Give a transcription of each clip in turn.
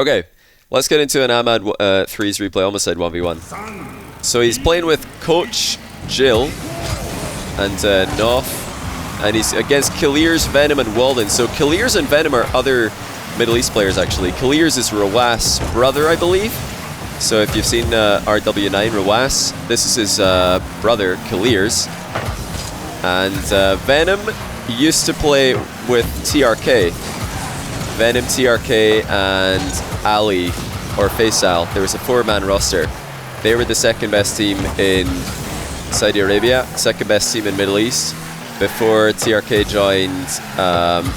Okay, let's get into an Ahmad 3's replay. Almost said 1v1. So he's playing with Coach Jill and Noff. And he's against Kaliers, Venom, and Walden. So Kaliers and Venom are other Middle East players, actually. Kaliers is Rawas' brother, I believe. So if you've seen RW9, Rawas, this is his brother, Kaliers. And Venom used to play with TRK. Venom, TRK, and Ali, or Faisal. There was a 4-man roster. They were the second best team in Saudi Arabia, second best team in Middle East, before TRK joined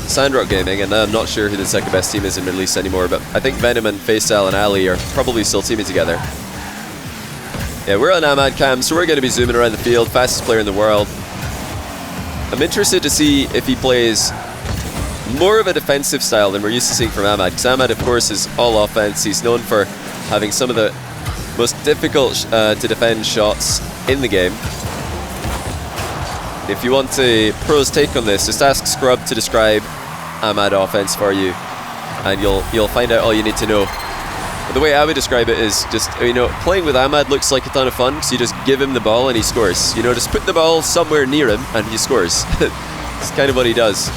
Sandrock Gaming, and I'm not sure who the second best team is in Middle East anymore, but I think Venom and Faisal and Ali are probably still teaming together. Yeah, we're on Ahmad cam, so we're going to be zooming around the field, fastest player in the world. I'm interested to see if he plays more of a defensive style than we're used to seeing from Ahmad, because Ahmad, of course, is all offense. He's known for having some of the most difficult to defend shots in the game. If you want a pro's take on this, just ask Scrub to describe Ahmad offense for you, and you'll find out all you need to know. But the way I would describe it is just, you know, playing with Ahmad looks like a ton of fun, because you just give him the ball and he scores. You know, just put the ball somewhere near him and he scores. It's kind of what he does.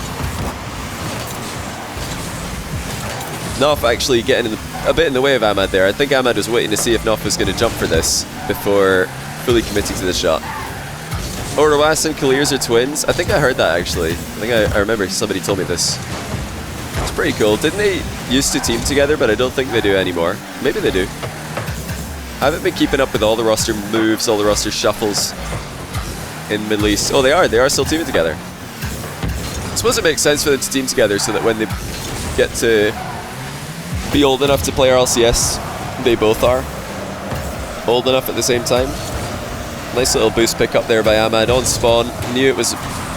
Noff actually getting a bit in the way of Ahmad there. I think Ahmad was waiting to see if Noff was going to jump for this before fully committing to the shot. Oh, Rawas and Kaliers are twins? I think I heard that actually. I think I remember somebody told me this. It's pretty cool. Didn't they used to team together, but I don't think they do anymore. Maybe they do. I haven't been keeping up with all the roster moves, all the roster shuffles in Middle East. Oh, they are still teaming together. I suppose it makes sense for them to team together so that when they get to be old enough to play RLCS, they both are old enough at the same time. Nice little boost pick up there by Ahmad on spawn. Knew it was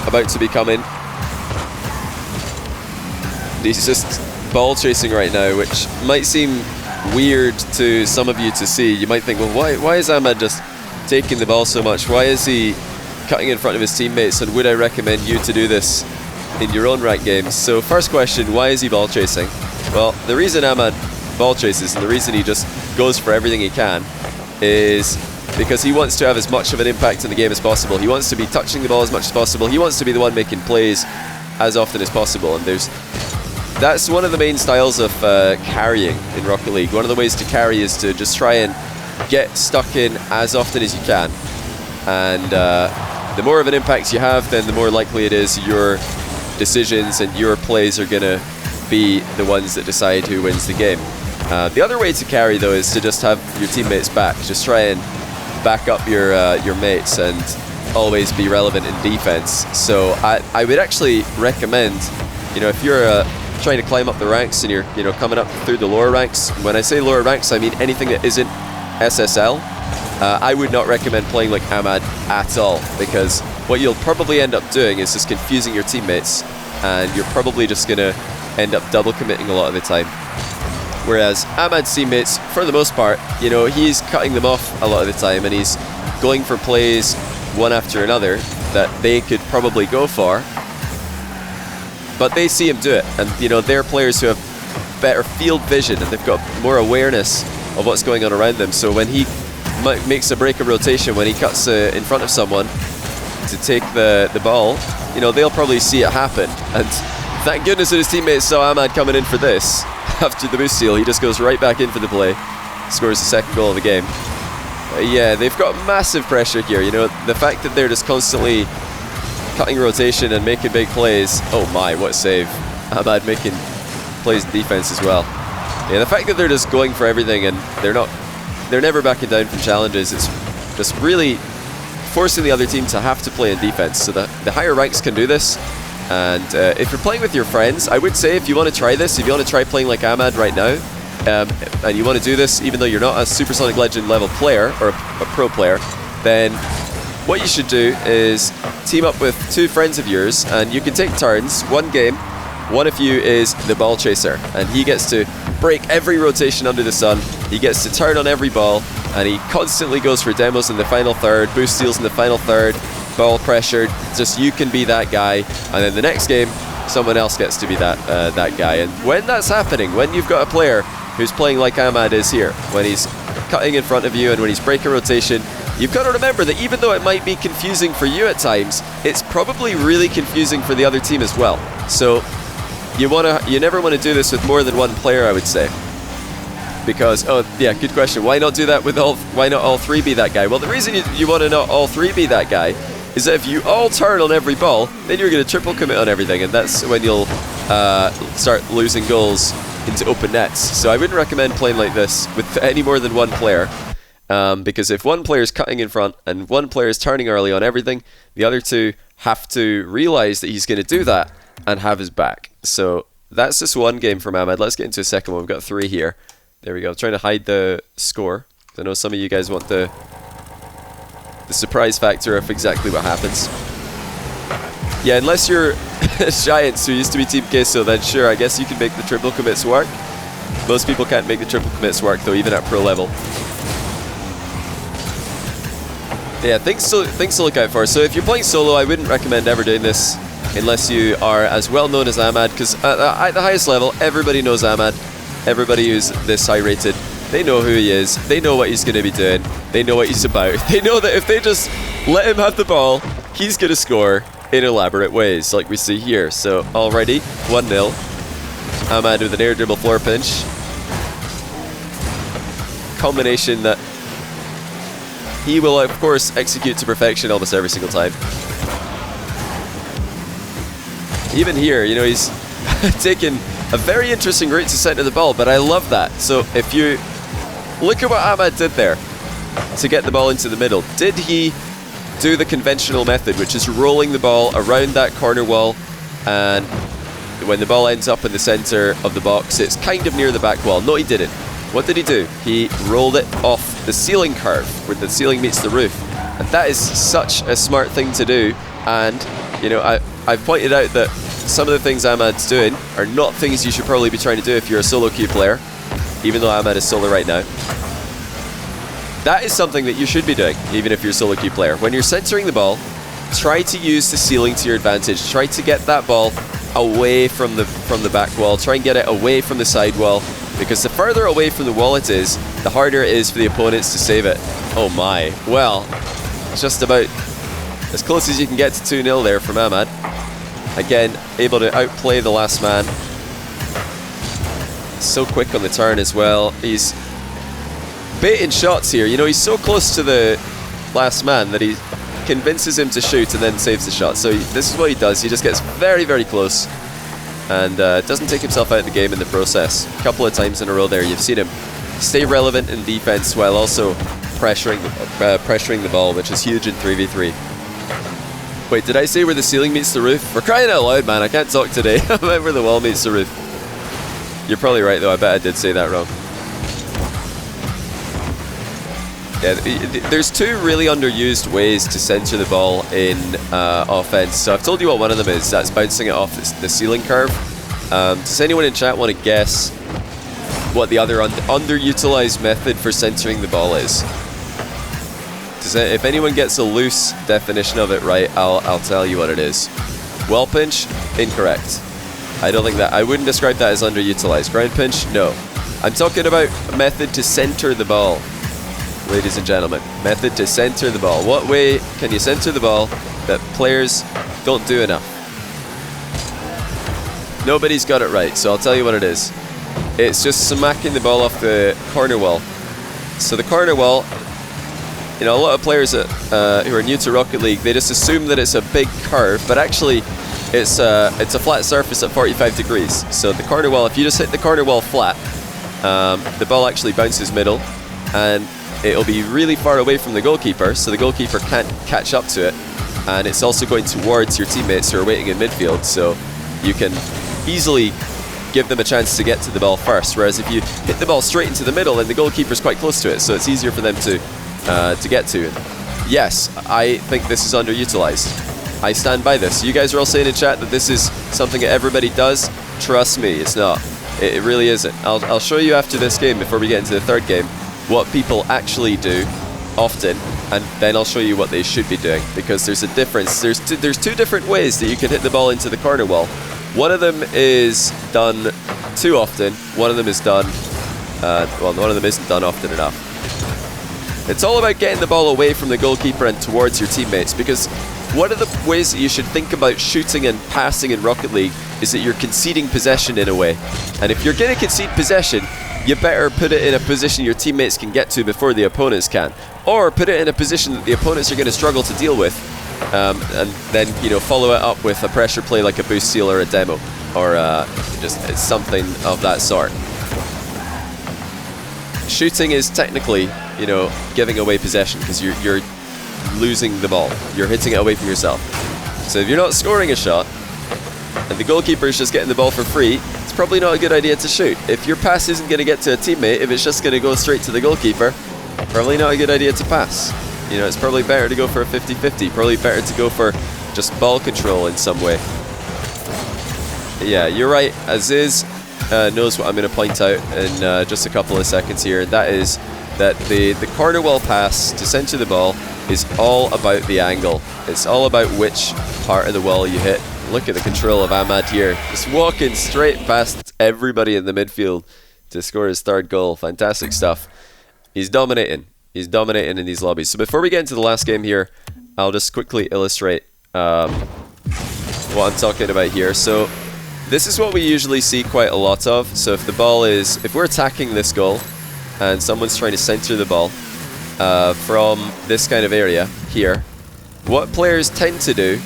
about to be coming. He's just ball chasing right now, which might seem weird to some of you to see. You might think, well, why is Ahmad just taking the ball so much? Why is he cutting in front of his teammates? And would I recommend you to do this in your own ranked games? So first question, why is he ball chasing? Well, the reason Ahmad ball chases and the reason he just goes for everything he can is because he wants to have as much of an impact in the game as possible. He wants to be touching the ball as much as possible. He wants to be the one making plays as often as possible. And that's one of the main styles of carrying in Rocket League. One of the ways to carry is to just try and get stuck in as often as you can. And the more of an impact you have, then the more likely it is your decisions and your plays are going to be the ones that decide who wins the game. The other way to carry, though, is to just have your teammates back. Just try and back up your mates and always be relevant in defense. So I would actually recommend, you know, if you're trying to climb up the ranks and you're coming up through the lower ranks. When I say lower ranks, I mean anything that isn't SSL. I would not recommend playing like Ahmad at all, because what you'll probably end up doing is just confusing your teammates, and you're probably just gonna end up double committing a lot of the time. Whereas Ahmad's teammates, for the most part, you know, he's cutting them off a lot of the time, and he's going for plays one after another that they could probably go for, but they see him do it. And, you know, they're players who have better field vision and they've got more awareness of what's going on around them. So when he makes a break of rotation, when he cuts in front of someone to take the ball, you know, they'll probably see it happen. And thank goodness that his teammates saw Ahmad coming in for this. After the boost steal, he just goes right back in for the play, scores the second goal of the game. Yeah, they've got massive pressure here. You know, the fact that they're just constantly cutting rotation and making big plays. Oh my, what a save. Ahmad making plays in defense as well. Yeah, the fact that they're just going for everything and they're never backing down from challenges, it's just really forcing the other team to have to play in defense. So the higher ranks can do this. And if you're playing with your friends, I would say if you want to try this, if you want to try playing like Ahmad right now, and you want to do this even though you're not a Supersonic Legend level player or a pro player, then what you should do is team up with two friends of yours, and you can take turns. One game, one of you is the ball chaser, and he gets to break every rotation under the sun. He gets to turn on every ball, and he constantly goes for demos in the final third, boost steals in the final third, ball pressured. Just you can be that guy, and then the next game someone else gets to be that guy. And when that's happening, when you've got a player who's playing like Ahmad is here, when he's cutting in front of you and when he's breaking rotation, you've got to remember that even though it might be confusing for you at times, it's probably really confusing for the other team as well. So you never want to do this with more than one player, I would say. Because, oh yeah, good question. Why not do that with why not all three be that guy? Well, the reason you want to not all three be that guy is that if you all turn on every ball, then you're going to triple commit on everything, and that's when you'll start losing goals into open nets. So I wouldn't recommend playing like this with any more than one player, because if one player is cutting in front and one player is turning early on everything, the other two have to realize that he's going to do that and have his back. So that's just one game from Ahmad. Let's get into a second one. We've got 3 here. There we go. I'm trying to hide the score. I know some of you guys want the surprise factor of exactly what happens. Yeah, unless you're Giants who used to be Team Queso, then sure, I guess you can make the triple commits work. Most people can't make the triple commits work though, even at pro level. Yeah, things to look out for. So if you're playing solo, I wouldn't recommend ever doing this unless you are as well known as Ahmad, because at the highest level, everybody knows Ahmad. Everybody who's this high rated, they know who he is, they know what he's going to be doing, they know what he's about. They know that if they just let him have the ball, he's going to score in elaborate ways, like we see here. So already 1-0. Ahmad with an air dribble floor pinch. Combination that he will, of course, execute to perfection almost every single time. Even here, you know, he's taken a very interesting route to center the ball, but I love that. So if you look at what Ahmad did there to get the ball into the middle, did he do the conventional method, which is rolling the ball around that corner wall, and when the ball ends up in the center of the box, it's kind of near the back wall? No, he didn't. What did he do? He rolled it off the ceiling curve, where the ceiling meets the roof. And that is such a smart thing to do. And, you know, I've pointed out that some of the things Ahmad's doing are not things you should probably be trying to do if you're a solo queue player, even though Ahmad is solo right now. That is something that you should be doing, even if you're a solo queue player. When you're centering the ball, try to use the ceiling to your advantage. Try to get that ball away from the back wall. Try and get it away from the side wall, because the further away from the wall it is, the harder it is for the opponents to save it. Oh my. Well, just about as close as you can get to 2-0 there from Ahmad. Again, able to outplay the last man. So quick on the turn as well. He's baiting shots here. You know, he's so close to the last man that he convinces him to shoot and then saves the shot. So this is what he does. He just gets very, very close and doesn't take himself out of the game in the process. A couple of times in a row there, you've seen him stay relevant in defense while also pressuring the ball, which is huge in 3v3. Wait, did I say where the ceiling meets the roof? For crying out loud, man, I can't talk today. I meant where the wall meets the roof. You're probably right, though. I bet I did say that wrong. Yeah, there's 2 really underused ways to center the ball in offense. So I've told you what one of them is. That's bouncing it off the ceiling curve. Does anyone in chat want to guess what the other underutilized method for centering the ball is? If anyone gets a loose definition of it right, I'll tell you what it is. Well pinch, incorrect. I don't think that. I wouldn't describe that as underutilized. Ground pinch, no. I'm talking about a method to center the ball, ladies and gentlemen. Method to center the ball. What way can you center the ball that players don't do enough? Nobody's got it right, so I'll tell you what it is. It's just smacking the ball off the corner wall. So the corner wall, you know, a lot of players that, who are new to Rocket League, they just assume that it's a big curve, but actually it's a flat surface at 45 degrees. So the corner wall, if you just hit the corner wall flat, the ball actually bounces middle, and it'll be really far away from the goalkeeper, so the goalkeeper can't catch up to it, and it's also going towards your teammates who are waiting in midfield, so you can easily give them a chance to get to the ball first, whereas if you hit the ball straight into the middle, then the goalkeeper's quite close to it, so it's easier for them to get to it. Yes, I think this is underutilized. I stand by this. You guys are all saying in chat that this is something that everybody does. Trust me, it's not. It really isn't. I'll show you after this game, before we get into the third game, what people actually do often, and then I'll show you what they should be doing, because there's a difference. There's 2 different ways that you can hit the ball into the corner wall. One of them is done too often. One of them is done Well, one of them isn't done often enough. It's all about getting the ball away from the goalkeeper and towards your teammates, because one of the ways that you should think about shooting and passing in Rocket League is that you're conceding possession in a way. And if you're going to concede possession, you better put it in a position your teammates can get to before the opponents can. Or put it in a position that the opponents are going to struggle to deal with. And then, follow it up with a pressure play like a boost seal or a demo. Or just something of that sort. Shooting is technically, giving away possession, because you're losing the ball. You're hitting it away from yourself. So if you're not scoring a shot, and the goalkeeper is just getting the ball for free, it's probably not a good idea to shoot. If your pass isn't going to get to a teammate, if it's just going to go straight to the goalkeeper, probably not a good idea to pass. It's probably better to go for a 50-50. Probably better to go for just ball control in some way. Yeah, you're right. Aziz knows what I'm going to point out in just a couple of seconds here. And that is that the corner wall pass to center the ball is all about the angle. It's all about which part of the wall you hit. Look at the control of Ahmad here. Just walking straight past everybody in the midfield to score his third goal. Fantastic stuff. He's dominating. He's dominating in these lobbies. So before we get into the last game here, I'll just quickly illustrate what I'm talking about here. So this is what we usually see quite a lot of. So if the ball is, if we're attacking this goal and someone's trying to center the ball from this kind of area here, what players tend to do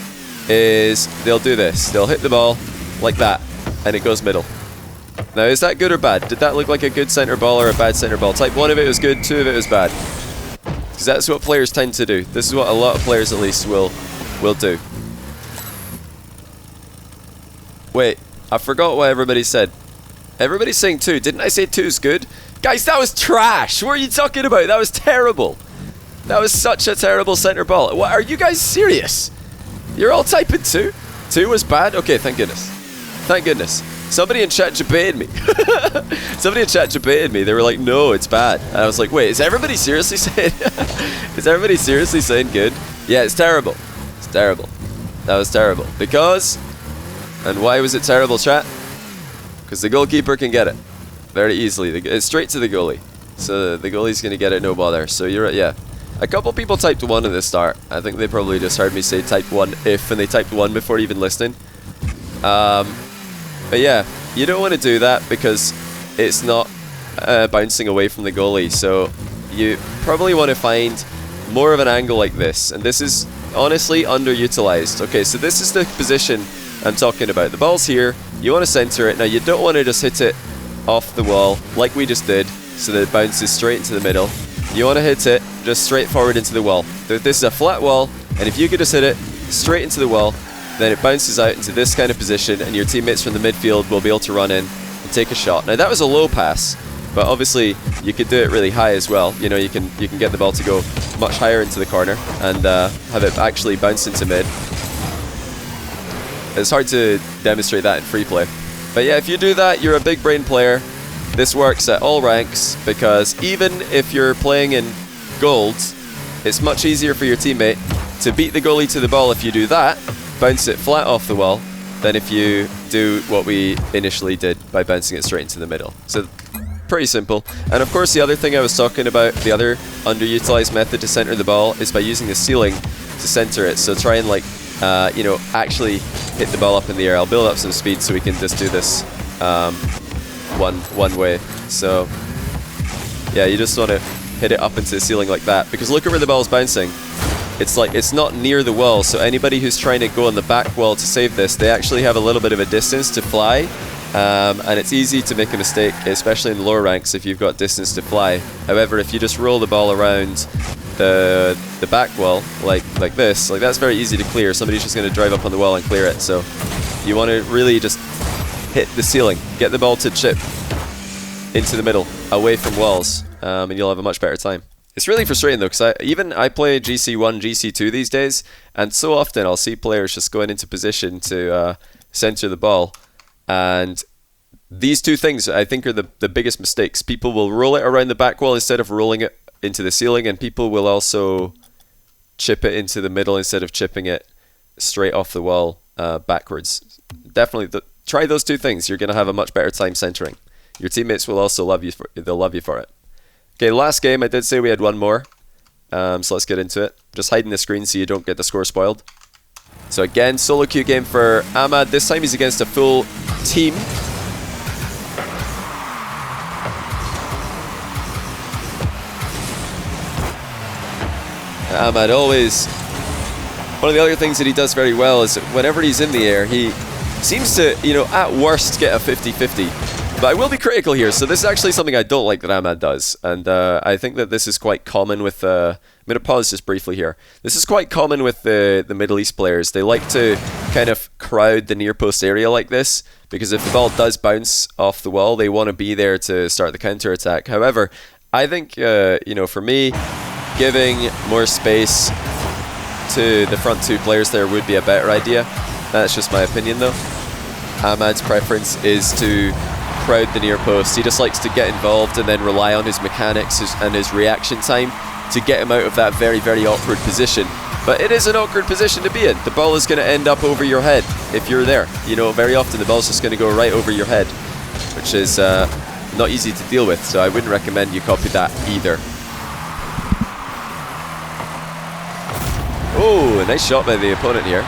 is they'll do this. They'll hit the ball like that and it goes middle. Now, is that good or bad? Did that look like a good center ball or a bad center ball? Type 1 of it was good, 2 of it was bad. Because that's what players tend to do. This is what a lot of players at least will do. Wait, I forgot what everybody said. Everybody's saying 2. Didn't I say 2 is good? Guys, that was trash! What are you talking about? That was terrible. That was such a terrible center ball. What, are you guys serious? You're all typing 2? 2 was bad? Okay, thank goodness. Thank goodness. Somebody in chat debated me. Somebody in chat debated me. They were like, no, it's bad. And I was like, wait, is everybody seriously saying is everybody seriously saying good? Yeah, it's terrible. It's terrible. That was terrible. Because, and why was it terrible, chat? Because the goalkeeper can get it very easily. It's straight to the goalie. So the goalie's going to get it, no bother. So you're right, yeah. A couple people typed 1 at the start. I think they probably just heard me say type 1 if, and they typed 1 before even listening. But yeah, you don't want to do that because it's not bouncing away from the goalie. So you probably want to find more of an angle like this. And this is honestly underutilized. Okay, so this is the position I'm talking about. The ball's here. You want to center it. Now, you don't want to just hit it off the wall like we just did so that it bounces straight into the middle. You want to hit it just straight forward into the wall. This is a flat wall, and if you could just hit it straight into the wall, then it bounces out into this kind of position, and your teammates from the midfield will be able to run in and take a shot. Now, that was a low pass, but obviously you could do it really high as well. You know, you can get the ball to go much higher into the corner and have it actually bounce into mid. It's hard to demonstrate that in free play. But yeah, if you do that, you're a big brain player. This works at all ranks, because even if you're playing in golds, it's much easier for your teammate to beat the goalie to the ball if you do that, bounce it flat off the wall, than if you do what we initially did by bouncing it straight into the middle. So pretty simple. And of course, the other thing I was talking about, the other underutilized method to center the ball, is by using the ceiling to center it. So try and actually hit the ball up in the air. I'll build up some speed so we can just do this one way. So yeah, you just want to hit it up into the ceiling like that, because look at where the ball's bouncing. It's like it's not near the wall, so anybody who's trying to go on the back wall to save this, they actually have a little bit of a distance to fly, and it's easy to make a mistake, especially in the lower ranks if you've got distance to fly. However, if you just roll the ball around the back wall like this, like that's very easy to clear. Somebody's just going to drive up on the wall and clear it. So you want to really just hit the ceiling, get the ball to chip into the middle, away from walls, and you'll have a much better time. It's really frustrating though, because I play GC1, GC2 these days, and so often I'll see players just going into position to center the ball, and these two things I think are the biggest mistakes. People will roll it around the back wall instead of rolling it into the ceiling, and people will also chip it into the middle instead of chipping it straight off the wall backwards. Definitely try those two things. You're going to have a much better time centering. your teammates will also love you they'll love you for it. Okay, last game, I did say we had one more. So let's get into it. Just hiding the screen so you don't get the score spoiled. So again, solo queue game for Ahmad. This time he's against a full team. Ahmad always... One of the other things that he does very well is that whenever he's in the air, he seems to, you know, at worst get a 50-50. But I will be critical here. So this is actually something I don't like that Ahmad does. And I think that this is quite common with... I'm going to pause just briefly here. This is quite common with the Middle East players. They like to kind of crowd the near post area like this, because if the ball does bounce off the wall, they want to be there to start the counter attack. However, I think, you know, for me, giving more space to the front two players there would be a better idea. That's just my opinion though. Ahmad's preference is to crowd the near post. He just likes to get involved and then rely on his mechanics and his reaction time to get him out of that very, very awkward position. But it is an awkward position to be in. The ball is going to end up over your head if you're there. You know, very often the ball's just going to go right over your head, which is not easy to deal with, so I wouldn't recommend you copy that either. Oh, a nice shot by the opponent here.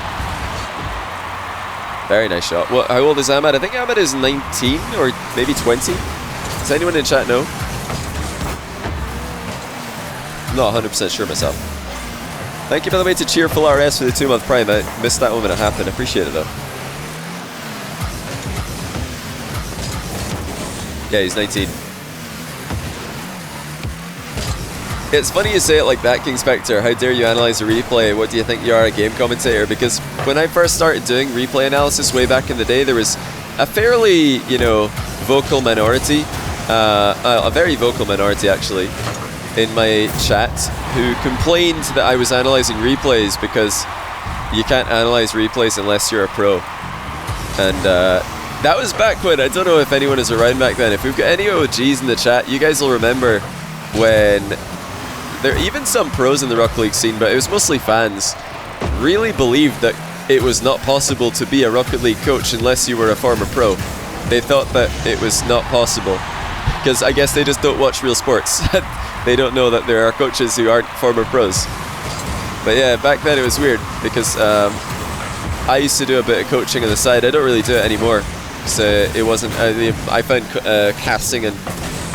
Very nice shot. What, how old is Ahmad? I think Ahmad is 19 or maybe 20. Does anyone in chat know? I'm not 100% sure myself. Thank you, by the way, to Cheerful RS for the 2-month Prime. I missed that one when it happened. Appreciate it, though. Yeah, he's 19. It's funny you say it like that, King Spectre. How dare you analyze a replay? What do you think you are, a game commentator? Because when I first started doing replay analysis way back in the day, there was a fairly, you know, vocal minority, a very vocal minority actually, in my chat, who complained that I was analyzing replays because you can't analyze replays unless you're a pro. And that was back when, I don't know if anyone is around back then. If we've got any OGs in the chat, you guys will remember when... There are even some pros in the Rocket League scene, but it was mostly fans, really believed that it was not possible to be a Rocket League coach unless you were a former pro. They thought that it was not possible, because I guess they just don't watch real sports. They don't know that there are coaches who aren't former pros. But yeah, back then it was weird, because I used to do a bit of coaching on the side. I don't really do it anymore, because it wasn't... I found casting and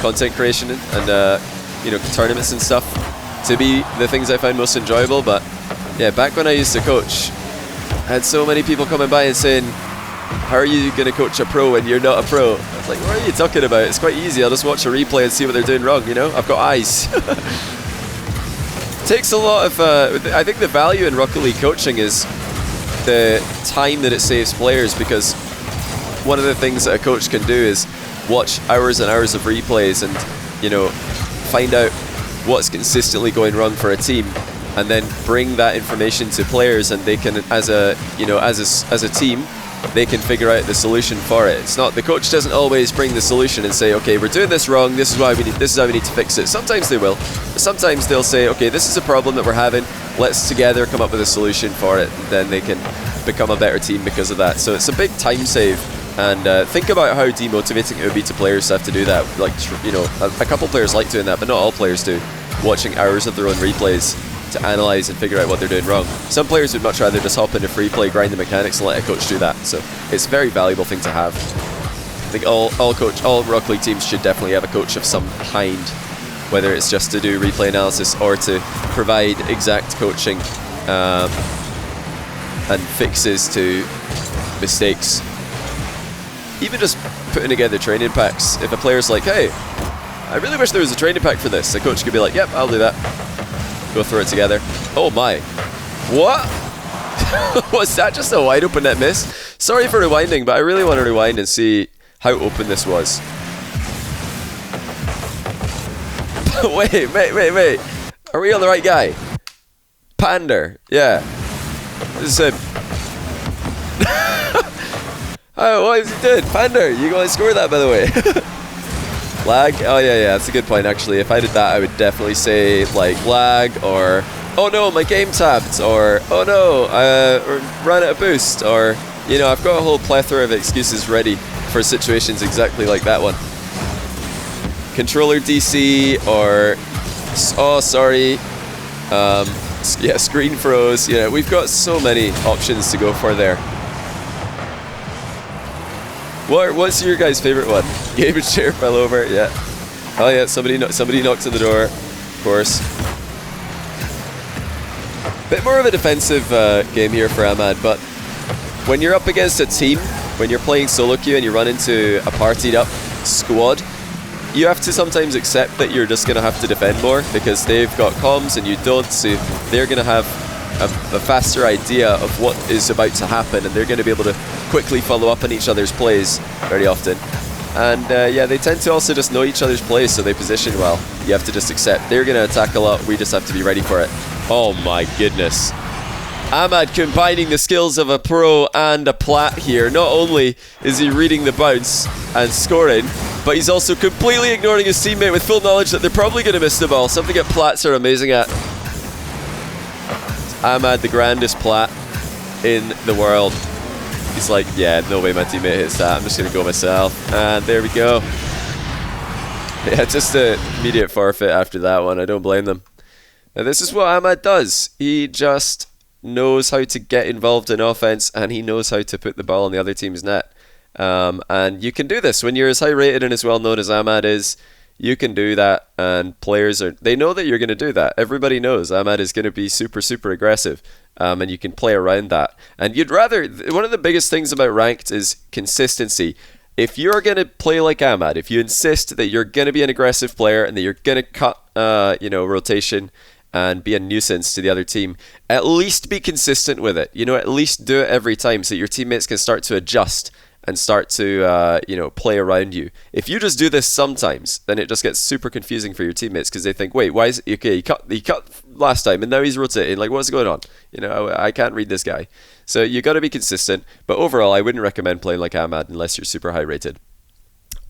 content creation and you know, tournaments and stuff to be the things I find most enjoyable. But yeah, back when I used to coach, I had so many people coming by and saying, how are you going to coach a pro when you're not a pro? I was like, what are you talking about? It's quite easy. I'll just watch a replay and see what they're doing wrong, you know? I've got eyes. Takes a lot of... I think the value in Rocket League coaching is the time that it saves players, because one of the things that a coach can do is watch hours and hours of replays and, you know, find out what's consistently going wrong for a team, and then bring that information to players, and they can, as a, you know, as a team, they can figure out the solution for it. It's not, the coach doesn't always bring the solution and say, okay, we're doing this wrong, this is why we need, this is how we need to fix it. Sometimes they will, but sometimes they'll say, okay, this is a problem that we're having, let's together come up with a solution for it, and then they can become a better team because of that. So it's a big time save. And think about how demotivating it would be to players to have to do that. Like, you know, a couple players like doing that, but not all players do. Watching hours of their own replays to analyze and figure out what they're doing wrong. Some players would much rather just hop into free play, grind the mechanics, and let a coach do that. So it's a very valuable thing to have. I think all Rocket League teams should definitely have a coach of some kind, whether it's just to do replay analysis or to provide exact coaching and fixes to mistakes. Even just putting together training packs. If a player's like, hey, I really wish there was a training pack for this, the coach could be like, yep, I'll do that. Go throw it together. Oh my. What? Was that just a wide open net miss? Sorry for rewinding, but I really want to rewind and see how open this was. Wait. Are we on the right guy? Pander. Yeah. This is him. Oh, what is he doing? Pander, you going to score that, by the way? Lag? Oh, yeah, that's a good point, actually. If I did that, I would definitely say, like, lag, or, oh no, my game tabbed, or, oh no, I ran out of boost, or, you know, I've got a whole plethora of excuses ready for situations exactly like that one. controller DC or oh sorry, yeah, screen froze. You know, we've got so many options to go for there. What's your guys' favorite one? Gabe's chair fell over. Yeah. Oh yeah, somebody knocked on the door. Of course. Bit more of a defensive game here for Ahmad, but when you're up against a team, when you're playing solo queue and you run into a partied up squad, you have to sometimes accept that you're just going to have to defend more because they've got comms and you don't, so they're going to have a faster idea of what is about to happen, and they're going to be able to quickly follow up on each other's plays very often. And yeah, they tend to also just know each other's plays, so they position well. You have to just accept they're going to attack a lot, we just have to be ready for it. Oh my goodness. Ahmad combining the skills of a pro and a plat here. Not only is he reading the bounce and scoring, but he's also completely ignoring his teammate with full knowledge that they're probably going to miss the ball. Something that plats are amazing at. Ahmad, the grandest plat in the world. He's like, yeah, no way my teammate hits that. I'm just going to go myself. And there we go. Yeah, just an immediate forfeit after that one. I don't blame them. Now, this is what Ahmad does. He just knows how to get involved in offense, and he knows how to put the ball on the other team's net. And you can do this when you're as high rated and as well known as Ahmad is. You can do that, and players they know that you're going to do that. Everybody knows Ahmad is going to be super aggressive, and you can play around that. And you'd rather, one of the biggest things about ranked is consistency. If you're going to play like Ahmad, if you insist that you're going to be an aggressive player and that you're going to cut rotation and be a nuisance to the other team, at least be consistent with it. At least do it every time so your teammates can start to adjust and start to play around you. If you just do this sometimes, then it just gets super confusing for your teammates because they think, wait, why is it, okay, he cut last time and now he's rotating, like what's going on? I can't read this guy. So you got to be consistent, but overall I wouldn't recommend playing like Ahmad unless you're super high rated.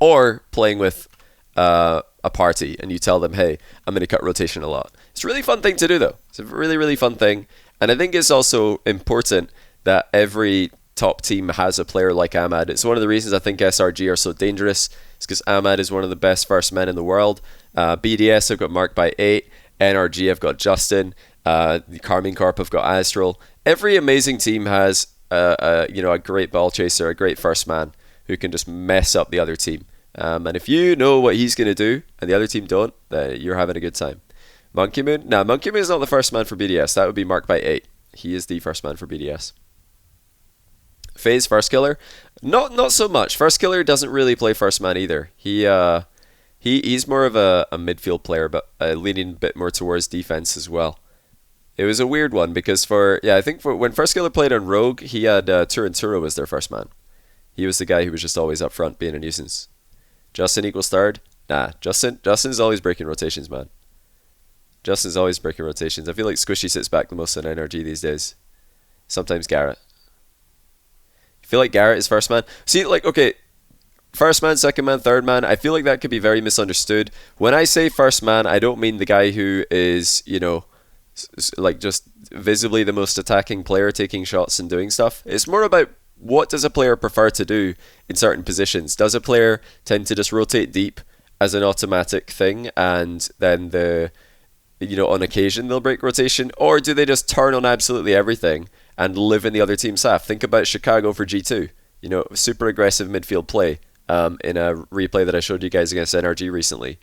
Or playing with a party and you tell them, hey, I'm going to cut rotation a lot. It's a really fun thing to do though. It's a really fun thing, and I think it's also important that every top team has a player like Ahmad. It's one of the reasons I think SRG are so dangerous. It's because Ahmad is one of the best first men in the world. BDS have got marked by 8. NRG have got Justin. The Carmine Corp have got Astral. Every amazing team has a great ball chaser, a great first man who can just mess up the other team. And if you know what he's going to do and the other team don't, then you're having a good time. Monkey Moon? Nah, Monkey Moon is not the first man for BDS. That would be marked by 8. He is the first man for BDS. FaZe first killer? Not so much. First killer doesn't really play first man either. He's more of a midfield player, but leaning a bit more towards defense as well. It was a weird one because I think when first killer played on Rogue, he had Turinturo as their first man. He was the guy who was just always up front being a nuisance. Justin equals third? Nah, Justin's always breaking rotations, man. Justin's always breaking rotations. I feel like Squishy sits back the most in NRG these days. Sometimes Garrett. I feel like Garrett is first man. See, like, okay, first man, second man, third man, I feel like that could be very misunderstood. When I say first man, I don't mean the guy who is, like just visibly the most attacking player taking shots and doing stuff. It's more about what does a player prefer to do in certain positions. Does a player tend to just rotate deep as an automatic thing and then on occasion they'll break rotation, or do they just turn on absolutely everything and live in the other team's half? Think about Chicago for G2. Super aggressive midfield play in a replay that I showed you guys against NRG recently.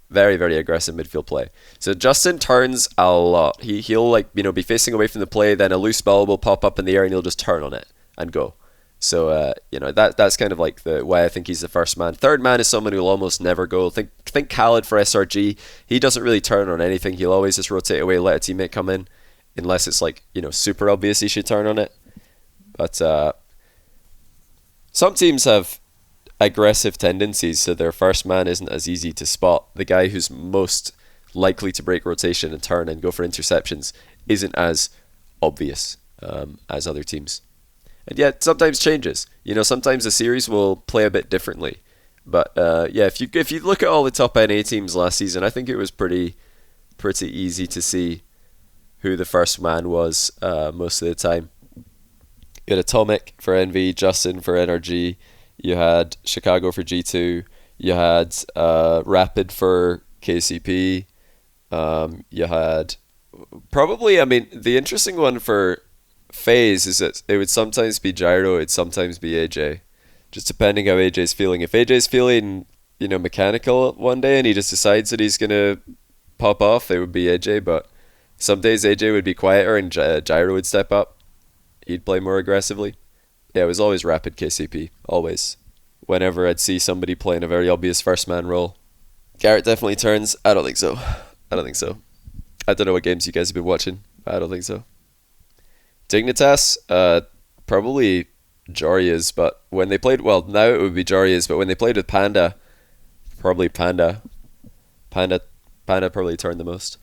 Very aggressive midfield play. So Justin turns a lot. He'll be facing away from the play, then a loose ball will pop up in the air and he'll just turn on it and go. So that's kind of like the why I think he's the first man. Third man is someone who'll almost never go. Think Khaled for SRG. He doesn't really turn on anything. He'll always just rotate away, let a teammate come in, unless it's super obvious he should turn on it. But some teams have aggressive tendencies, so their first man isn't as easy to spot. The guy who's most likely to break rotation and turn and go for interceptions isn't as obvious as other teams. And yet sometimes changes. Sometimes the series will play a bit differently. But if you look at all the top NA teams last season, I think it was pretty easy to see who the first man was most of the time. You had Atomic for NV, Justin for NRG, you had Chicago for G2, You had Rapid for KCP. You had probably, I mean, the interesting one for FaZe is that it would sometimes be Gyro, it'd sometimes be AJ, just depending how AJ's feeling. If AJ's feeling, mechanical one day and he just decides that he's gonna pop off, it would be AJ. But some days AJ would be quieter and Gyro would step up. He'd play more aggressively. Yeah, it was always Rapid KCP, always. Whenever I'd see somebody playing a very obvious first man role. Garrett definitely turns. I don't think so. I don't think so. I don't know what games you guys have been watching. I don't think so. Dignitas, probably Joria's, but when they played, well, now it would be Joria's, but when they played with Panda, probably Panda. Panda probably turned the most.